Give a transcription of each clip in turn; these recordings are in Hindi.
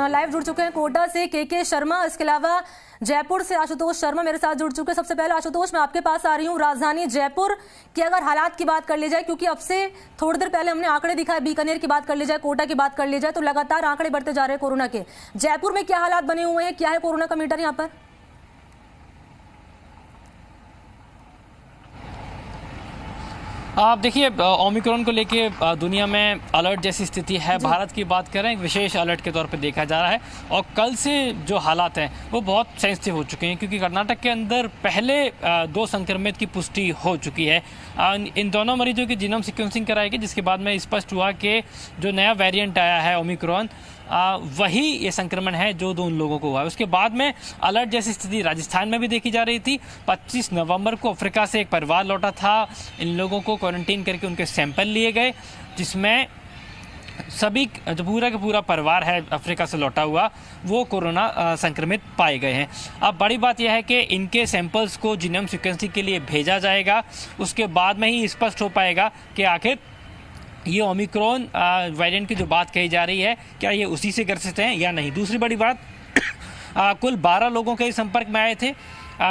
लाइव जुड़ चुके हैं कोटा से के शर्मा, इसके अलावा जयपुर से आशुतोष शर्मा मेरे साथ जुड़ चुके हैं। सबसे पहले आशुतोष, मैं आपके पास आ रही हूँ। राजधानी जयपुर की अगर हालात की बात कर ली जाए, क्योंकि अब से थोड़ी देर पहले हमने आंकड़े दिखाए, बीकानेर की बात कर ली जाए, कोटा की बात कर ली जाए, तो लगातार आंकड़े बढ़ते जा रहे हैं कोरोना के। जयपुर में क्या हालात बने हुए हैं, क्या है कोरोना का मीटर यहाँ पर? आप देखिए, ओमिक्रॉन को लेके दुनिया में अलर्ट जैसी स्थिति है। भारत की बात करें, एक विशेष अलर्ट के तौर पे देखा जा रहा है। और कल से जो हालात हैं वो बहुत सेंसिटिव हो चुके हैं, क्योंकि कर्नाटक के अंदर पहले 2 संक्रमित की पुष्टि हो चुकी है। इन दोनों मरीजों की जीनोम सीक्वेंसिंग कराई गई, जिसके बाद में स्पष्ट हुआ कि जो नया वेरिएंट आया है ओमिक्रॉन, वही ये संक्रमण है जो उन लोगों को हुआ है। उसके बाद में अलर्ट जैसी स्थिति राजस्थान में भी देखी जा रही थी। 25 नवंबर को अफ्रीका से एक परिवार लौटा था। इन लोगों को क्वारंटीन करके उनके सैंपल लिए गए, जिसमें सभी जो पूरा का पूरा परिवार है अफ्रीका से लौटा हुआ, वो कोरोना संक्रमित पाए गए हैं। अब बड़ी बात यह है कि इनके सैंपल्स को जीनोम सीक्वेंसिंग के लिए भेजा जाएगा। उसके बाद में ही स्पष्ट हो पाएगा कि आखिर ये ओमिक्रॉन वेरिएंट की जो बात कही जा रही है, क्या ये उसी से ग्रसित हैं या नहीं। दूसरी बड़ी बात, कुल 12 लोगों के संपर्क में आए थे,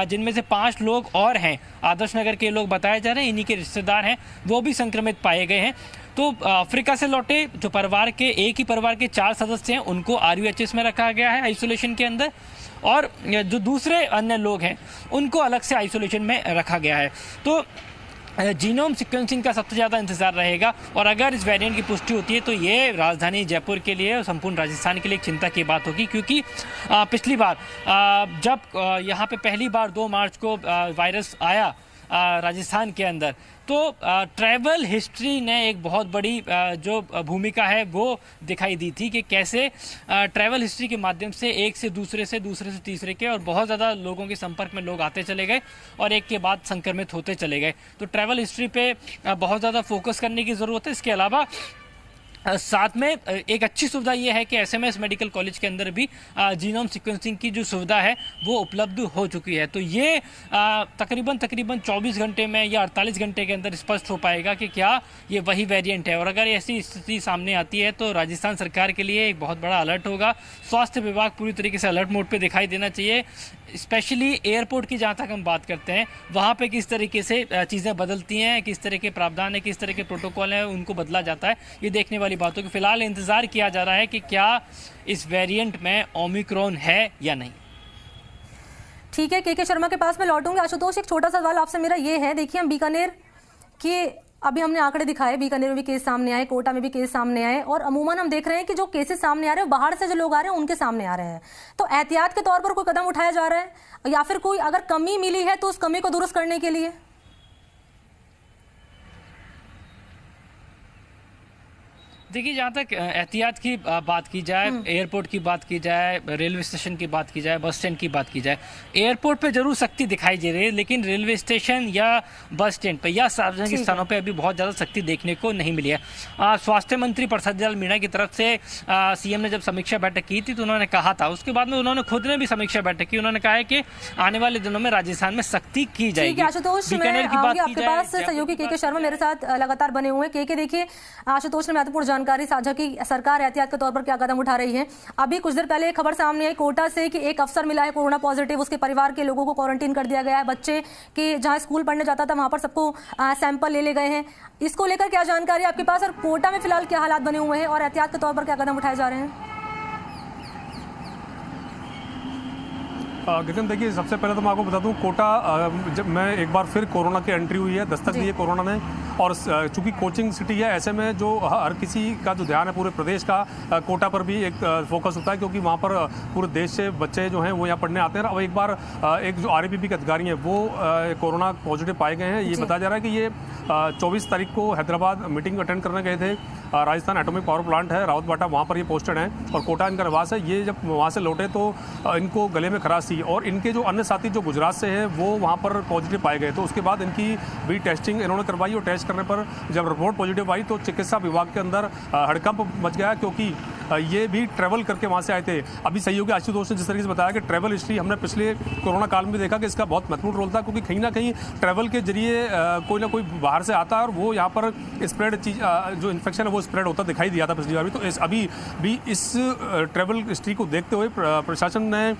जिनमें से 5 लोग और हैं, आदर्श नगर के लोग बताए जा रहे हैं, इन्हीं के रिश्तेदार हैं, वो भी संक्रमित पाए गए हैं। तो अफ्रीका से लौटे जो परिवार के, एक ही परिवार के 4 सदस्य हैं, उनको RUHS में रखा गया है, आइसोलेशन के अंदर, और जो दूसरे अन्य लोग हैं उनको अलग से आइसोलेशन में रखा गया है। तो जीनोम सीक्वेंसिंग का सबसे ज़्यादा इंतजार रहेगा, और अगर इस वेरिएंट की पुष्टि होती है तो ये राजधानी जयपुर के लिए और संपूर्ण राजस्थान के लिए एक चिंता की बात होगी, क्योंकि पिछली बार जब यहाँ पे पहली बार 2 मार्च को वायरस आया राजस्थान के अंदर, तो ट्रैवल हिस्ट्री ने एक बहुत बड़ी जो भूमिका है वो दिखाई दी थी, कि कैसे ट्रैवल हिस्ट्री के माध्यम से एक से दूसरे से तीसरे के और बहुत ज़्यादा लोगों के संपर्क में लोग आते चले गए और एक के बाद संक्रमित होते चले गए। तो ट्रैवल हिस्ट्री पे बहुत ज़्यादा फोकस करने की ज़रूरत है। इसके अलावा साथ में एक अच्छी सुविधा ये है कि SMS मेडिकल कॉलेज के अंदर भी जीनोम सीक्वेंसिंग की जो सुविधा है वो उपलब्ध हो चुकी है। तो ये तकरीबन 24 घंटे में या 48 घंटे के अंदर स्पष्ट हो पाएगा कि क्या ये वही वेरिएंट है। और अगर ऐसी स्थिति सामने आती है तो राजस्थान सरकार के लिए एक बहुत बड़ा अलर्ट होगा। स्वास्थ्य विभाग पूरी तरीके से अलर्ट मोड पर दिखाई देना चाहिए। स्पेशली एयरपोर्ट की जहाँ तक हम बात करते हैं, वहाँ पे किस तरीके से चीज़ें बदलती हैं, किस तरह के प्रावधान है, किस तरह के प्रोटोकॉल हैं, उनको बदला जाता है, ये देखने वाली बात होगी। फिलहाल इंतज़ार किया जा रहा है कि क्या इस वेरिएंट में ओमिक्रॉन है या नहीं। ठीक है, के शर्मा के पास मैं लौटूंगी। आशुतोष, एक छोटा सा सवाल आपसे मेरा ये है, देखिए हम बीकानेर के अभी हमने आंकड़े दिखाए, बीकानेर में भी केस सामने आए, कोटा में भी केस सामने आए, और अमूमन हम देख रहे हैं कि जो केसेस सामने आ रहे हैं बाहर से जो लोग आ रहे हैं उनके सामने आ रहे हैं। तो एहतियात के तौर पर कोई कदम उठाया जा रहा है, या फिर कोई अगर कमी मिली है तो उस कमी को दुरुस्त करने के लिए? देखिए, जहाँ तक एहतियात की बात की जाए, एयरपोर्ट की बात की जाए, रेलवे स्टेशन की बात की जाए, बस स्टैंड की बात की जाए, एयरपोर्ट पे जरूर सख्ती दिखाई दे रही है, लेकिन रेलवे स्टेशन या बस स्टैंड पे या सार्वजनिक स्थानों पे अभी बहुत ज़्यादा सख्ती देखने को नहीं मिली है। स्वास्थ्य मंत्री प्रसाद मीणा की तरफ से CM ने जब समीक्षा बैठक की थी तो उन्होंने कहा था, उसके बाद में उन्होंने खुद ने भी समीक्षा बैठक की, उन्होंने कहा है कि आने वाले दिनों में राजस्थान में सख्ती की जाएगी। आशुतोष, आपके पास सहयोगी के शर्मा मेरे साथ लगातार बने हुए हैं। के देखिए, आशुतोष ने महत्वपूर्ण जानकारी साझा की, सरकार एहतियात के तौर पर क्या कदम उठा रही है। अभी कुछ देर पहले एक खबर सामने आई कोटा से कि एक अफसर मिला है कोरोना पॉजिटिव, उसके परिवार के लोगों को क्वारंटीन कर दिया गया है। बच्चे के जहां स्कूल पढ़ने जाता था वहां पर सबको सैंपल ले गए हैं। इसको लेकर क्या जानकारी आपके पास, और कोटा में फिलहाल क्या हालात बने हुए हैं और एहतियात के तौर पर क्या कदम उठाए जा रहे हैं? गगन, देखिए, सबसे पहले तो मैं आपको बता दूं, कोटा जब मैं एक बार फिर कोरोना की एंट्री हुई है, दस्तक दी है कोरोना ने। और चूंकि कोचिंग सिटी है, ऐसे में जो हर किसी का जो ध्यान है पूरे प्रदेश का कोटा पर भी एक फोकस होता है, क्योंकि वहाँ पर पूरे देश से बच्चे जो हैं वो यहाँ पढ़ने आते हैं। अब एक बार एक जो RAPP के अधिकारी हैं वो कोरोना पॉजिटिव पाए गए हैं। ये बताया जा रहा है कि ये 24 तारीख को हैदराबाद मीटिंग अटेंड करने गए थे। राजस्थान एटॉमिक पावर प्लांट है रावतबाटा, वहाँ पर ये पोस्टेड हैं, और कोटा इनका निवास है। ये जब वहाँ से लौटे तो इनको गले में खराश थी, और इनके जो अन्य साथी जो गुजरात से हैं वो वहाँ पर पॉजिटिव पाए गए। तो उसके बाद इनकी भी टेस्टिंग इन्होंने करवाई, और टेस्ट करने पर जब रिपोर्ट पॉजिटिव आई तो चिकित्सा विभाग के अंदर हड़कंप मच गया, क्योंकि ये भी ट्रैवल करके वहाँ से आए थे। अभी सहयोगी आशुतोष ने जिस तरीके से बताया कि ट्रैवल हिस्ट्री हमने पिछले कोरोना काल में देखा कि इसका बहुत महत्वपूर्ण रोल था, क्योंकि कहीं ना कहीं ट्रैवल के जरिए कोई ना कोई बाहर से आता है और वो यहाँ पर स्प्रेड चीज जो इन्फेक्शन है वो स्प्रेड होता दिखाई दिया था पिछली बार भी। तो अभी भी इस ट्रैवल हिस्ट्री को देखते हुए प्रशासन ने